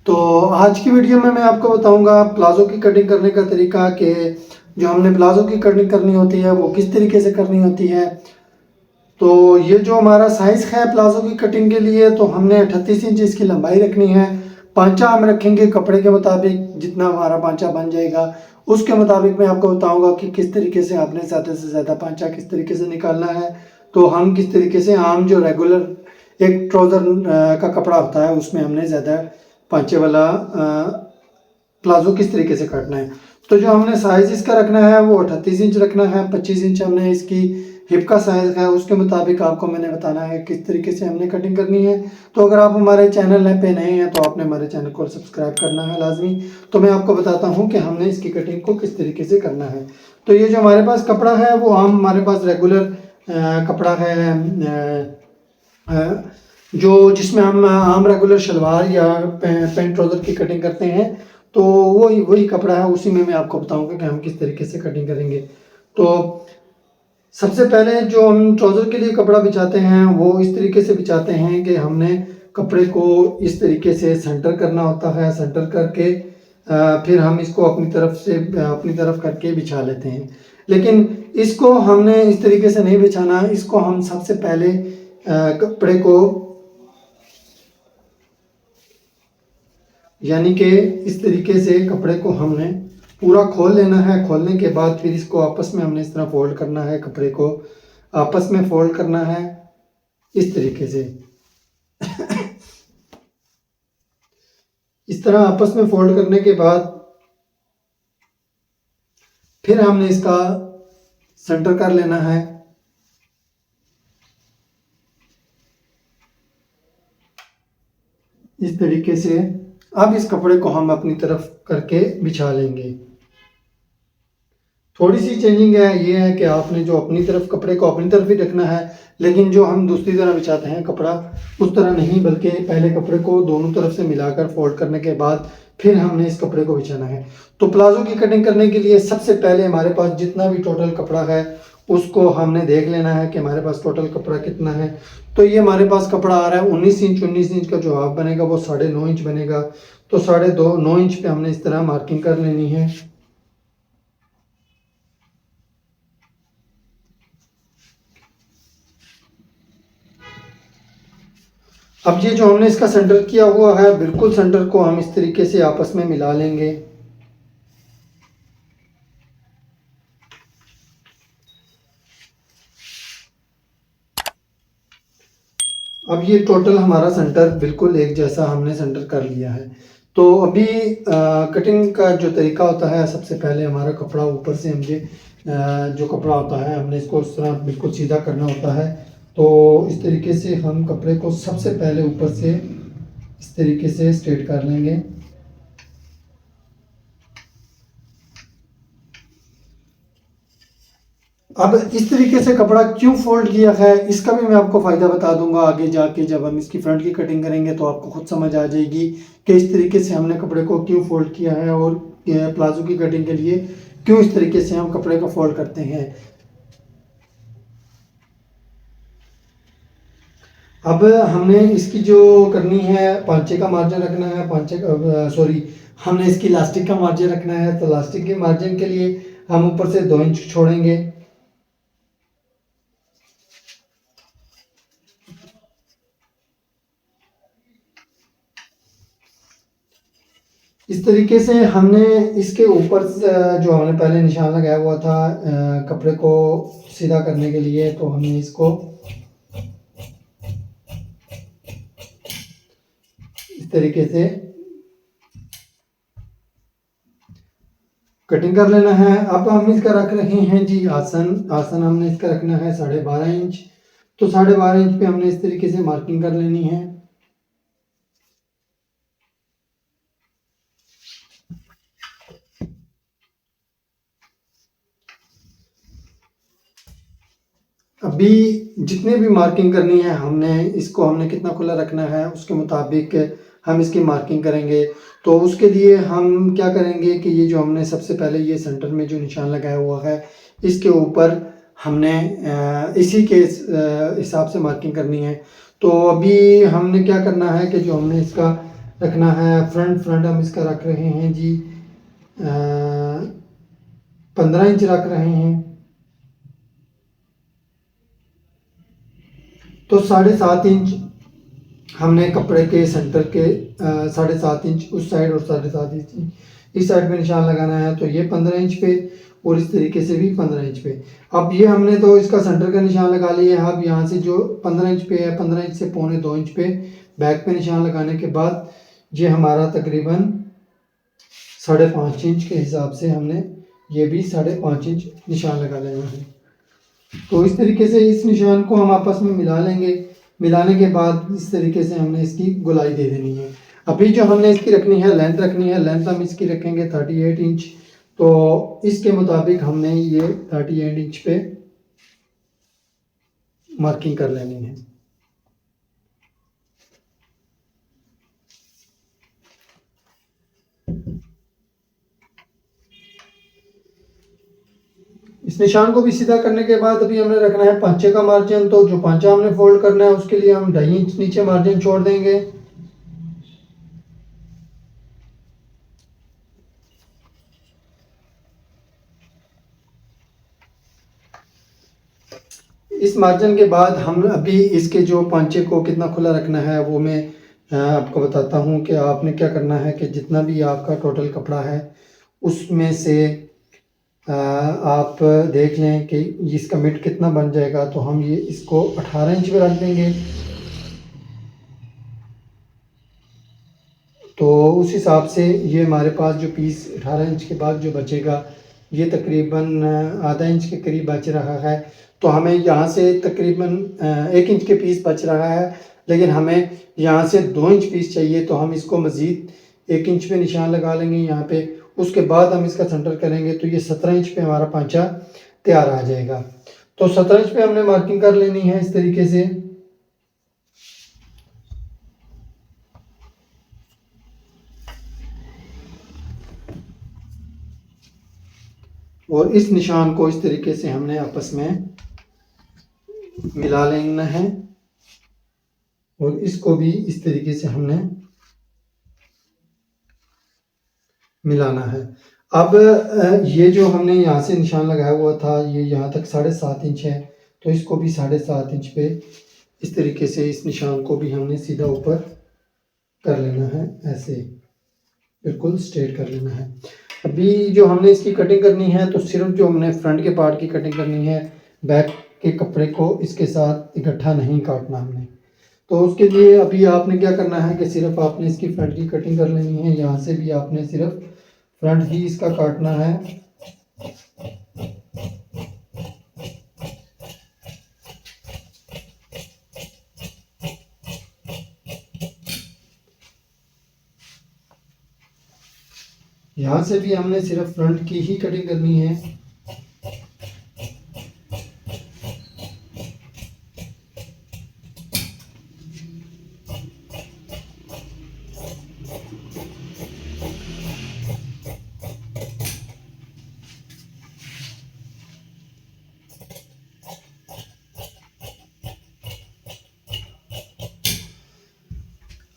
तो आज की वीडियो में मैं आपको बताऊंगा प्लाज़ो की कटिंग करने का तरीका कि जो हमने प्लाज़ो की कटिंग करनी होती है वो किस तरीके से करनी होती है। तो ये जो हमारा साइज़ है प्लाज़ो की कटिंग के लिए, तो हमने 38 इंच इसकी लंबाई रखनी है। पांचा हम रखेंगे कपड़े के मुताबिक, जितना हमारा पांचा बन जाएगा उसके मुताबिक मैं आपको बताऊंगा कि किस तरीके से आपने ज़्यादा से ज़्यादा पांचा किस तरीके से निकालना है। तो हम किस तरीके से आम जो रेगुलर एक ट्राउज़र का कपड़ा होता है उसमें हमने ज़्यादा पांचे वाला प्लाज़ो किस तरीके से काटना है। तो जो हमने साइज़ इसका रखना है वो 38 इंच रखना है। 25 इंच हमने इसकी हिप का साइज़ है, उसके मुताबिक आपको मैंने बताना है किस तरीके से हमने कटिंग करनी है। तो अगर आप हमारे चैनल पे नए हैं तो आपने हमारे चैनल को सब्सक्राइब करना है लाजमी। तो मैं आपको बताता हूँ कि हमने इसकी कटिंग को किस तरीके से करना है। तो ये जो हमारे पास कपड़ा है वो आम हमारे पास रेगुलर कपड़ा है, जो जिसमें हम आम रेगुलर शलवार या पैंट ट्राउज़र की कटिंग करते हैं। तो वही वही कपड़ा है, उसी में मैं आपको बताऊंगा कि हम किस तरीके से कटिंग करेंगे। तो सबसे पहले जो हम ट्राउज़र के लिए कपड़ा बिछाते हैं वो इस तरीके से बिछाते हैं कि हमने कपड़े को इस तरीके से सेंटर करना होता है। सेंटर करके फिर हम इसको अपनी तरफ करके बिछा लेते हैं। लेकिन इसको हमने इस तरीके से नहीं बिछाना। इसको हम सबसे पहले कपड़े को यानी कि इस तरीके से कपड़े को हमने पूरा खोल लेना है। खोलने के बाद फिर इसको आपस में हमने इस तरह फोल्ड करना है। कपड़े को आपस में फोल्ड करना है इस तरीके से। इस तरह आपस में फोल्ड करने के बाद फिर हमने इसका सेंटर कर लेना है इस तरीके से। अब इस कपड़े को हम अपनी तरफ करके बिछा लेंगे। थोड़ी सी चेंजिंग है, ये है कि आपने जो अपनी तरफ कपड़े को अपनी तरफ ही रखना है, लेकिन जो हम दूसरी तरह बिछाते हैं कपड़ा उस तरह नहीं, बल्कि पहले कपड़े को दोनों तरफ से मिलाकर फोल्ड करने के बाद फिर हमने इस कपड़े को बिछाना है। तो प्लाजो की कटिंग करने के लिए सबसे पहले हमारे पास जितना भी टोटल कपड़ा है उसको हमने देख लेना है कि हमारे पास टोटल कपड़ा कितना है। तो ये हमारे पास कपड़ा आ रहा है 19 इंच। 19 इंच का जो हाफ बनेगा वो 9.5 इंच बनेगा। तो 9.5 इंच पे हमने इस तरह मार्किंग कर लेनी है। अब ये जो हमने इसका सेंटर किया हुआ है, बिल्कुल सेंटर को हम इस तरीके से आपस में मिला लेंगे। अब ये टोटल हमारा सेंटर बिल्कुल एक जैसा हमने सेंटर कर लिया है। तो अभी कटिंग का जो तरीका होता है, सबसे पहले हमारा कपड़ा ऊपर से हमने जो कपड़ा होता है हमने इसको उस तरह बिल्कुल सीधा करना होता है। तो इस तरीके से हम कपड़े को सबसे पहले ऊपर से इस तरीके से स्ट्रेट कर लेंगे। अब इस तरीके से कपड़ा क्यों फोल्ड किया है इसका भी मैं आपको फ़ायदा बता दूंगा आगे जाके। जब हम इसकी फ्रंट की कटिंग करेंगे तो आपको खुद समझ आ जाएगी कि इस तरीके से हमने कपड़े को क्यों फोल्ड किया है और प्लाजो की कटिंग के लिए क्यों इस तरीके से हम कपड़े को फोल्ड करते हैं। अब हमने इसकी जो करनी है, पांचे का मार्जिन रखना है। पांचे का सॉरी हमने इसकी इलास्टिक का मार्जिन रखना है। तो इलास्टिक के मार्जिन के लिए हम ऊपर से 2 इंच छोड़ेंगे। इस तरीके से हमने इसके ऊपर जो हमने पहले निशान लगाया हुआ था कपड़े को सीधा करने के लिए, तो हमने इसको इस तरीके से कटिंग कर लेना है। अब हम इसका रख रहे हैं जी आसन। आसन हमने इसका रखना है 12.5 इंच। तो 12.5 इंच पे हमने इस तरीके से मार्किंग कर लेनी है। अभी जितने भी मार्किंग करनी है हमने कितना खुला रखना है उसके मुताबिक हम इसकी मार्किंग करेंगे। तो उसके लिए हम क्या करेंगे कि ये जो हमने सबसे पहले ये सेंटर में जो निशान लगाया हुआ है इसके ऊपर हमने इसी के हिसाब से मार्किंग करनी है। तो अभी हमने क्या करना है कि जो हमने इसका रखना है। फ्रंट हम इसका रख रहे हैं जी 15 इंच रख रहे हैं। तो 7.5 इंच हमने कपड़े के सेंटर के 7.5 इंच उस साइड और 7.5 इंच इस साइड पे निशान लगाना है। तो ये 15 इंच पे और इस तरीके से भी 15 इंच पे। अब ये हमने तो इसका सेंटर का निशान लगा लिया है। अब यहाँ से जो 15 इंच पे है, 15 इंच से 2.25 इंच पे बैक पे निशान लगाने के बाद ये हमारा तकरीबन 5.5 इंच के हिसाब से हमने ये भी 5.5 इंच निशान लगा लेना है। तो इस तरीके से इस निशान को हम आपस में मिला लेंगे। मिलाने के बाद इस तरीके से हमने इसकी गोलाई दे देनी है। अभी जो हमने इसकी रखनी है लेंथ हम इसकी रखेंगे 38 इंच। तो इसके मुताबिक हमने ये 38 इंच पे मार्किंग कर लेनी है। इस निशान को भी सीधा करने के बाद अभी हमने रखना है पांचे का मार्जिन। तो जो पांचा हमने फोल्ड करना है उसके लिए हम 2.5 इंच नीचे मार्जिन छोड़ देंगे। इस मार्जिन के बाद हम अभी इसके जो पांचे को कितना खुला रखना है वो मैं आपको बताता हूँ कि आपने क्या करना है कि जितना भी आपका टोटल कपड़ा है उसमें से आप देख लें कि इसका मिड कितना बन जाएगा। तो हम ये इसको 18 इंच पे रख देंगे। तो उस हिसाब से ये हमारे पास जो पीस 18 इंच के बाद जो बचेगा ये तकरीबन आधा इंच के करीब बच रहा है। तो हमें यहाँ से तकरीबन 1 इंच के पीस बच रहा है, लेकिन हमें यहाँ से 2 इंच पीस चाहिए। तो हम इसको मज़ीद 1 इंच पे निशान लगा लेंगे यहाँ पे। उसके बाद हम इसका सेंटर करेंगे तो ये 17 इंच पे हमारा पांचा तैयार आ जाएगा। तो 17 इंच पे हमने मार्किंग कर लेनी है इस तरीके से। और इस निशान को इस तरीके से हमने आपस में मिला लेना है और इसको भी इस तरीके से हमने मिलाना है। अब ये जो हमने यहाँ से निशान लगाया हुआ था ये यहाँ तक 7.5 इंच है। तो इसको भी 7.5 इंच पे इस तरीके से इस निशान को भी हमने सीधा ऊपर कर लेना है, ऐसे बिल्कुल स्ट्रेट कर लेना है। अभी जो हमने इसकी कटिंग करनी है तो सिर्फ जो हमने फ्रंट के पार्ट की कटिंग करनी है, बैक के कपड़े को इसके साथ इकट्ठा नहीं काटना हमने। तो उसके लिए अभी आपने क्या करना है कि सिर्फ आपने इसकी फ्रंट की कटिंग कर लेनी है। यहाँ से भी आपने सिर्फ फ्रंट ही इसका काटना है। यहाँ से भी हमने सिर्फ फ्रंट की ही कटिंग करनी है।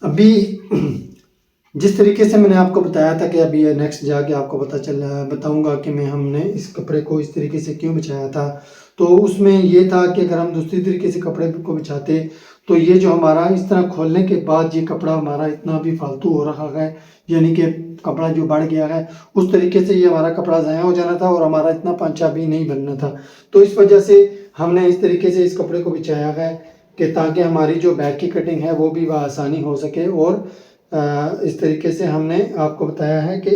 अभी जिस तरीके से मैंने आपको बताया था कि अभी नेक्स्ट जाके आपको बताऊंगा कि मैं हमने इस कपड़े को इस तरीके से क्यों बिछाया था। तो उसमें ये था कि अगर हम दूसरी तरीके से कपड़े को बिछाते तो ये जो हमारा इस तरह खोलने के बाद ये कपड़ा हमारा इतना भी फालतू हो रहा है, यानी कि कपड़ा जो बढ़ गया है उस तरीके से ये हमारा कपड़ा ज़ाया हो जाना था और हमारा इतना पांचा भी नहीं बनना था। तो इस वजह से हमने इस तरीके से इस कपड़े को बिछाया है कि ताकि हमारी जो बैक की कटिंग है वो भी वह आसानी हो सके। और इस तरीके से हमने आपको बताया है कि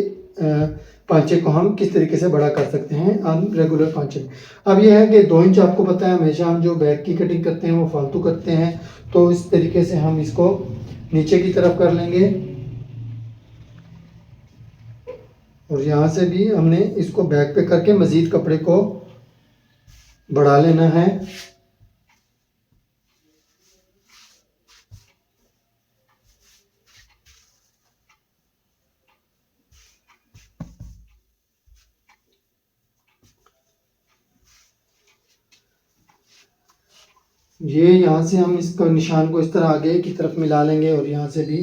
पांचे को हम किस तरीके से बड़ा कर सकते हैं रेगुलर पांचे में। अब यह है कि 2 इंच आपको पता है हमेशा हम जो बैक की कटिंग करते हैं वो फालतू करते हैं। तो इस तरीके से हम इसको नीचे की तरफ कर लेंगे और यहाँ से भी हमने इसको बैक पे करके मज़ीद कपड़े को बढ़ा लेना है। ये यहाँ से हम इसको निशान को इस तरह आगे की तरफ मिला लेंगे और यहाँ से भी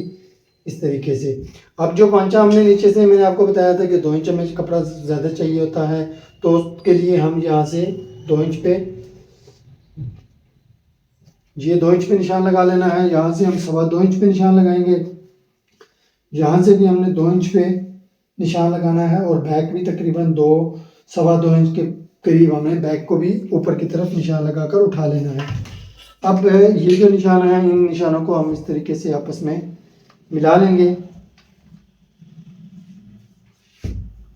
इस तरीके से। अब जो पांचा हमने नीचे से मैंने आपको बताया था कि 2 इंच हमें कपड़ा ज़्यादा चाहिए होता है, तो उसके लिए हम यहाँ से 2 इंच पे, ये 2 इंच पे निशान लगा लेना है। यहाँ से हम 2.25 इंच पे निशान लगाएंगे, यहाँ से भी हमने 2 इंच पे निशान लगाना है, और बैक भी तकरीबन 2-2.25 इंच के करीब हमें बैक को भी ऊपर की तरफ निशान लगाकर उठा लेना है। अब ये जो निशान है, इन निशानों को हम इस तरीके से आपस में मिला लेंगे,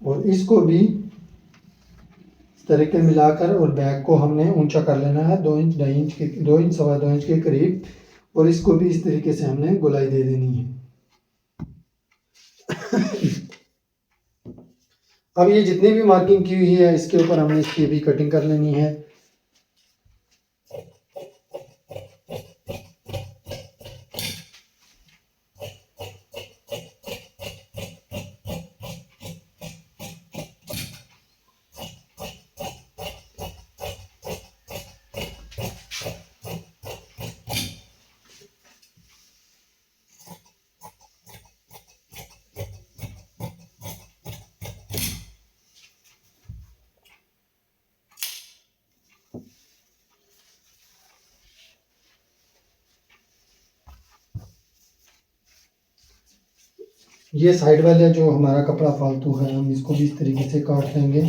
और इसको भी इस तरीके मिलाकर, और बैक को हमने ऊंचा कर लेना है 2 इंच 2.5 इंच के 2 इंच 2.25 इंच के करीब, और इसको भी इस तरीके से हमने गोलाई दे देनी है। अब ये जितनी भी मार्किंग की हुई है, इसके ऊपर हमने इसकी भी कटिंग कर लेनी है। ये साइड वाला जो हमारा कपड़ा फालतू है, हम इसको भी इस तरीके से काट लेंगे।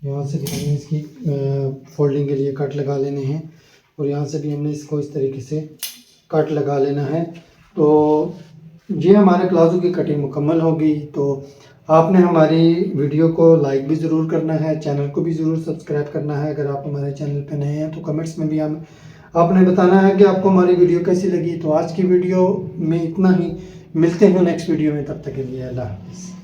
यहाँ से भी हमें इसकी फोल्डिंग के लिए कट लगा लेने हैं, और यहाँ से भी हमने इसको इस तरीके से कट लगा लेना है। तो ये हमारे प्लाज़ो की कटिंग मुकम्मल हो गई। तो आपने हमारी वीडियो को लाइक भी ज़रूर करना है, चैनल को भी ज़रूर सब्सक्राइब करना है। अगर आप हमारे चैनल पे नए हैं तो कमेंट्स में भी आपने बताना है कि आपको हमारी वीडियो कैसी लगी। तो आज की वीडियो में इतना ही, मिलते हैं नेक्स्ट वीडियो में, तब तक के लिए अल्लाह हाफ़िज़।